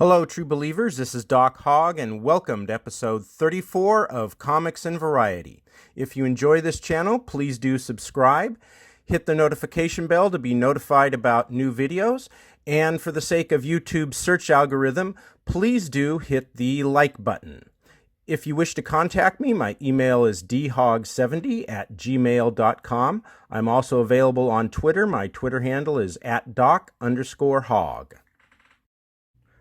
Hello, true believers. This is Doc Hogg, and welcome to episode 34 of Comics and Variety. If you enjoy this channel, please do subscribe. Hit the notification bell to be notified about new videos. And for the sake of YouTube's search algorithm, please do hit the like button. If you wish to contact me, my email is dhog70@gmail.com. I'm also available on Twitter. My Twitter handle is @doc_hog.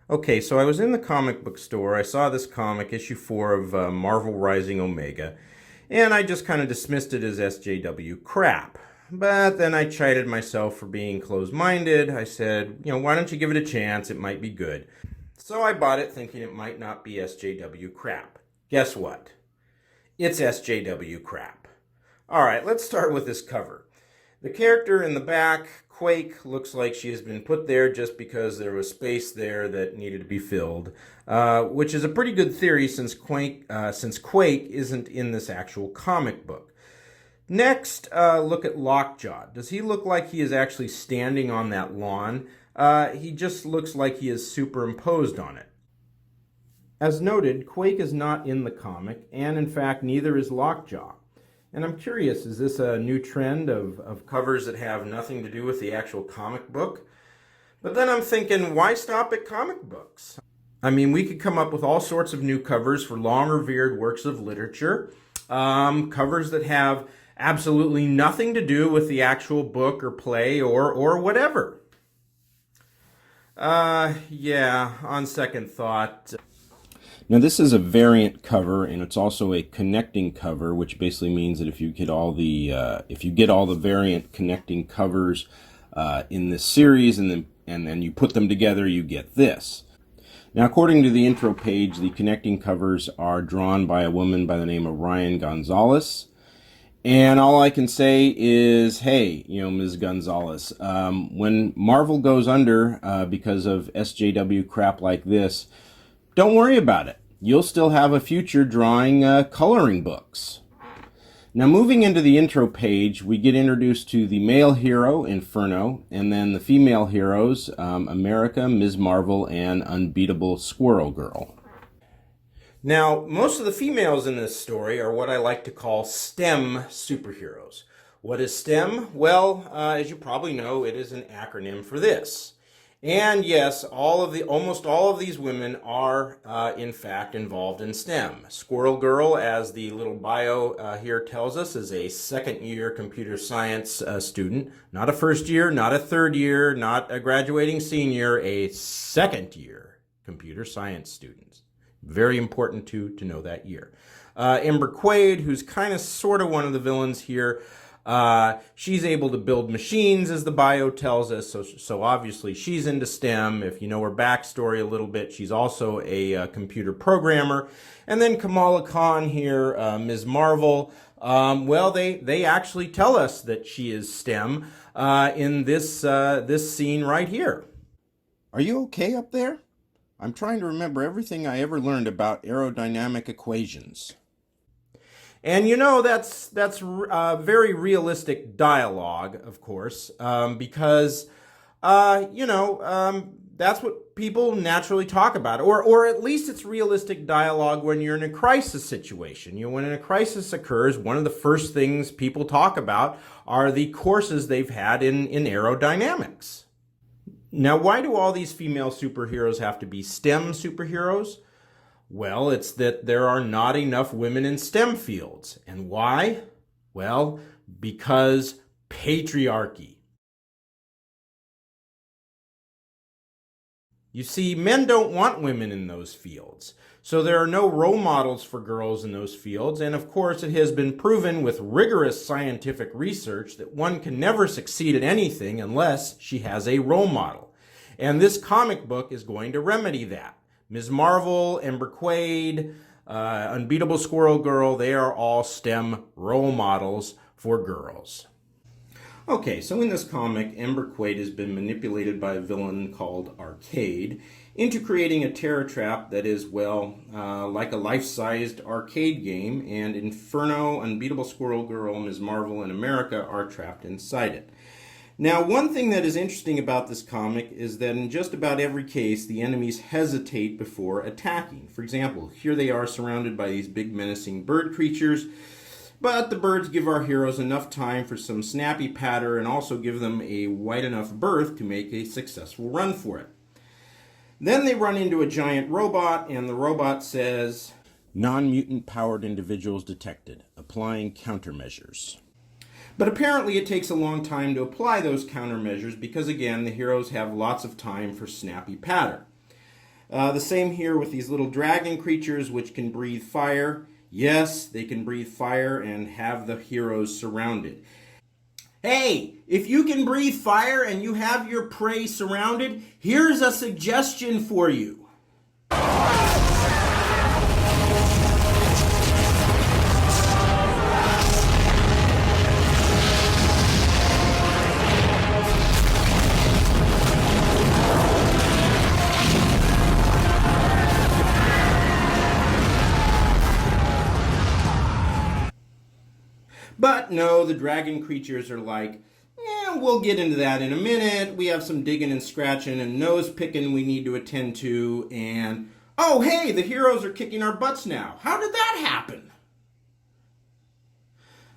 Okay, so I was in the comic book store. I saw this comic, issue 4 of Marvel Rising Omega, and I just kind of dismissed it as SJW crap. But then I chided myself for being closed-minded. I said, why don't you give it a chance? It might be good. So I bought it thinking it might not be SJW crap. Guess what? It's SJW crap. All right, let's start with this cover. The character in the back, Quake, looks like she has been put there just because there was space there that needed to be filled, which is a pretty good theory since Quake isn't in this actual comic book. Next, look at Lockjaw. Does he look like he is actually standing on that lawn? He just looks like he is superimposed on it. As noted, Quake is not in the comic, and in fact, neither is Lockjaw. And I'm curious, is this a new trend of covers that have nothing to do with the actual comic book? But then I'm thinking, why stop at comic books? I mean, we could come up with all sorts of new covers for long-revered works of literature, covers that have absolutely nothing to do with the actual book or play or whatever. Yeah, on second thought. Now this is a variant cover, and it's also a connecting cover, which basically means that if you get all the variant connecting covers in this series, and then you put them together, you get this. Now, according to the intro page, the connecting covers are drawn by a woman by the name of Ryan Gonzalez. And all I can say is, hey, Ms. Gonzalez, when Marvel goes under because of SJW crap like this, don't worry about it. You'll still have a future drawing coloring books. Now, moving into the intro page, we get introduced to the male hero, Inferno, and then the female heroes, America, Ms. Marvel, and Unbeatable Squirrel Girl. Now, most of the females in this story are what I like to call STEM superheroes. What is STEM? Well, as you probably know, it is an acronym for this. And yes, almost all of these women are, in fact, involved in STEM. Squirrel Girl, as the little bio here tells us, is a second-year computer science student. Not a first year, not a third year, not a graduating senior, a second-year computer science student. Very important to know that year. Ember Quaid, who's kind of sort of one of the villains here, she's able to build machines, as the bio tells us, so obviously she's into STEM. If you know her backstory a little bit, she's also a computer programmer. And then Kamala Khan here, Ms. Marvel, well, they actually tell us that she is STEM in this scene right here. Are you okay up there? I'm trying to remember everything I ever learned about aerodynamic equations. And that's very realistic dialogue, of course, because that's what people naturally talk about, or at least it's realistic dialogue when you're in a crisis situation. When a crisis occurs, one of the first things people talk about are the courses they've had in aerodynamics. Now, why do all these female superheroes have to be STEM superheroes? Well, it's that there are not enough women in STEM fields. And why? Well, because patriarchy. You see, men don't want women in those fields. So there are no role models for girls in those fields. And of course, it has been proven with rigorous scientific research that one can never succeed at anything unless she has a role model. And this comic book is going to remedy that. Ms. Marvel, Ember Quaid, Unbeatable Squirrel Girl, they are all STEM role models for girls. Okay, so in this comic, Ember Quaid has been manipulated by a villain called Arcade into creating a terror trap that is, well, like a life-sized arcade game, and Inferno, Unbeatable Squirrel Girl, Ms. Marvel, and America are trapped inside it. Now, one thing that is interesting about this comic is that in just about every case, the enemies hesitate before attacking. For example, here they are surrounded by these big menacing bird creatures, but the birds give our heroes enough time for some snappy patter and also give them a wide enough berth to make a successful run for it. Then they run into a giant robot, and the robot says, "Non-mutant powered individuals detected. Applying countermeasures." But apparently it takes a long time to apply those countermeasures because, again, the heroes have lots of time for snappy patter. The same here with these little dragon creatures which can breathe fire. Yes, they can breathe fire and have the heroes surrounded. Hey, if you can breathe fire and you have your prey surrounded, here's a suggestion for you. But no, the dragon creatures are like, we'll get into that in a minute. We have some digging and scratching and nose picking we need to attend to. And, oh, hey, the heroes are kicking our butts now. How did that happen?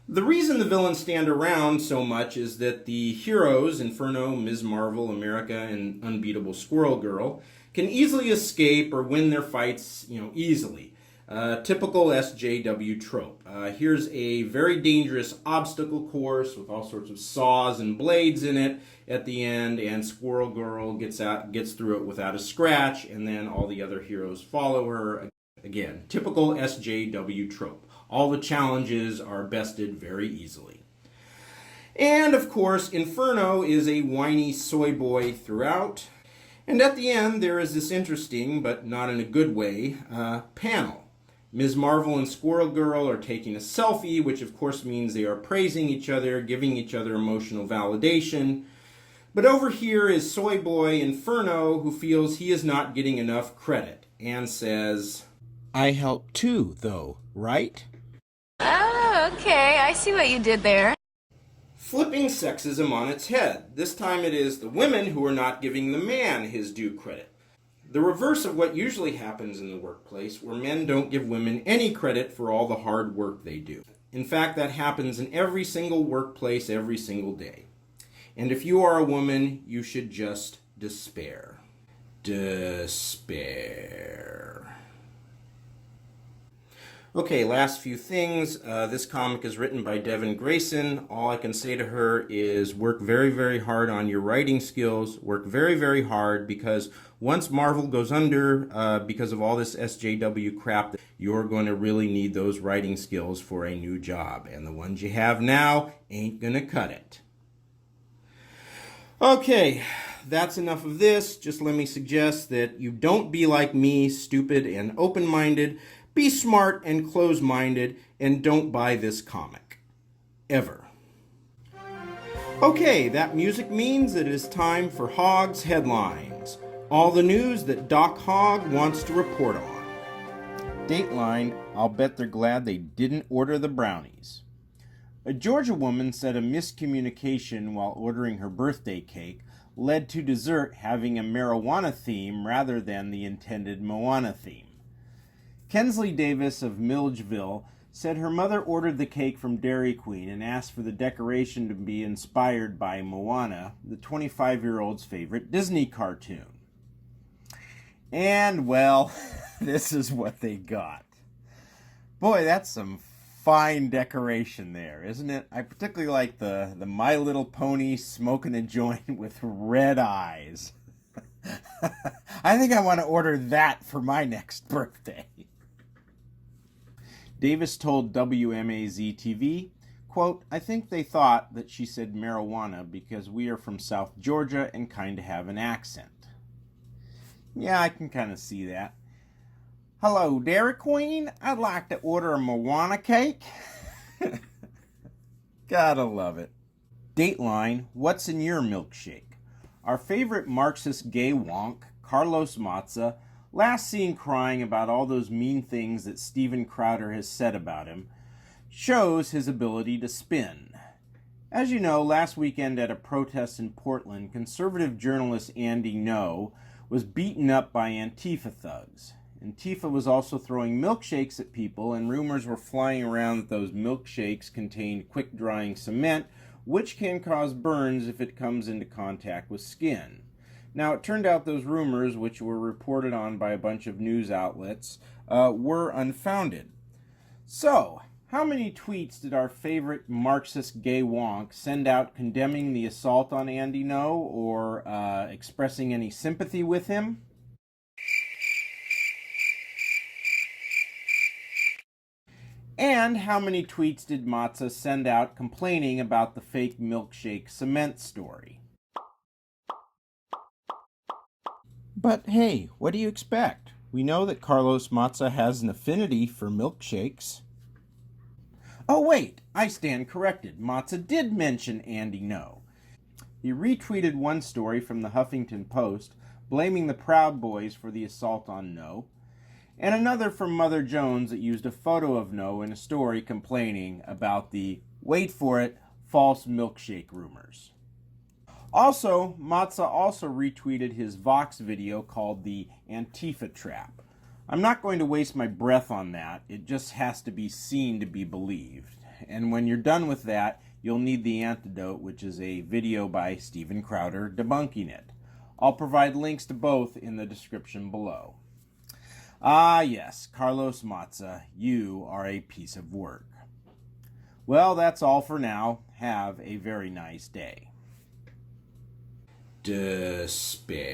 The reason the villains stand around so much is that the heroes, Inferno, Ms. Marvel, America, and Unbeatable Squirrel Girl, can easily escape or win their fights, easily. Typical SJW trope. Here's a very dangerous obstacle course with all sorts of saws and blades in it at the end, and Squirrel Girl gets through it without a scratch, and then all the other heroes follow her. Again, typical SJW trope. All the challenges are bested very easily. And of course, Inferno is a whiny soy boy throughout. And at the end, there is this interesting, but not in a good way, panel. Ms. Marvel and Squirrel Girl are taking a selfie, which of course means they are praising each other, giving each other emotional validation. But over here is Soy Boy Inferno, who feels he is not getting enough credit, and says, "I help too, though, right?" Oh, okay. I see what you did there. Flipping sexism on its head. This time it is the women who are not giving the man his due credit. The reverse of what usually happens in the workplace, where men don't give women any credit for all the hard work they do. In fact, that happens in every single workplace every single day. And if you are a woman, you should just despair. Despair. Okay, last few things. This comic is written by Devin Grayson. All I can say to her is work very, very hard on your writing skills. Work very, very hard, because once Marvel goes under because of all this SJW crap, you're going to really need those writing skills for a new job. And the ones you have now ain't going to cut it. Okay, that's enough of this. Just let me suggest that you don't be like me, stupid and open-minded. Be smart and close-minded, and don't buy this comic. Ever. Okay, that music means that it is time for Hogg's Headlines. All the news that Doc Hogg wants to report on. Dateline, I'll bet they're glad they didn't order the brownies. A Georgia woman said a miscommunication while ordering her birthday cake led to dessert having a marijuana theme rather than the intended Moana theme. Kensley Davis of Milledgeville said her mother ordered the cake from Dairy Queen and asked for the decoration to be inspired by Moana, the 25-year-old's favorite Disney cartoon. And, well, this is what they got. Boy, that's some fine decoration there, isn't it? I particularly like the My Little Pony smoking a joint with red eyes. I think I want to order that for my next birthday. Davis told WMAZ-TV, quote, "I think they thought that she said marijuana because we are from South Georgia and kind of have an accent." Yeah, I can kind of see that. "Hello, Dairy Queen. I'd like to order a Moana cake." Gotta love it. Dateline, what's in your milkshake? Our favorite Marxist gay wonk, Carlos Maza, last seen crying about all those mean things that Steven Crowder has said about him, shows his ability to spin. As you know, last weekend at a protest in Portland, conservative journalist Andy Ngo was beaten up by Antifa thugs. Antifa was also throwing milkshakes at people, and rumors were flying around that those milkshakes contained quick-drying cement, which can cause burns if it comes into contact with skin. Now, it turned out those rumors, which were reported on by a bunch of news outlets, were unfounded. So, how many tweets did our favorite Marxist gay wonk send out condemning the assault on Andy Ngo or expressing any sympathy with him? And how many tweets did Maza send out complaining about the fake milkshake cement story? But hey, what do you expect? We know that Carlos Maza has an affinity for milkshakes. Oh wait, I stand corrected. Maza did mention Andy Ngo. He retweeted one story from the Huffington Post blaming the Proud Boys for the assault on Ngo, and another from Mother Jones that used a photo of Ngo in a story complaining about the, wait for it, false milkshake rumors. Also, Maza also retweeted his Vox video called the Antifa Trap. I'm not going to waste my breath on that. It just has to be seen to be believed. And when you're done with that, you'll need the antidote, which is a video by Steven Crowder debunking it. I'll provide links to both in the description below. Ah, yes, Carlos Maza, you are a piece of work. Well, that's all for now. Have a very nice day. Despair.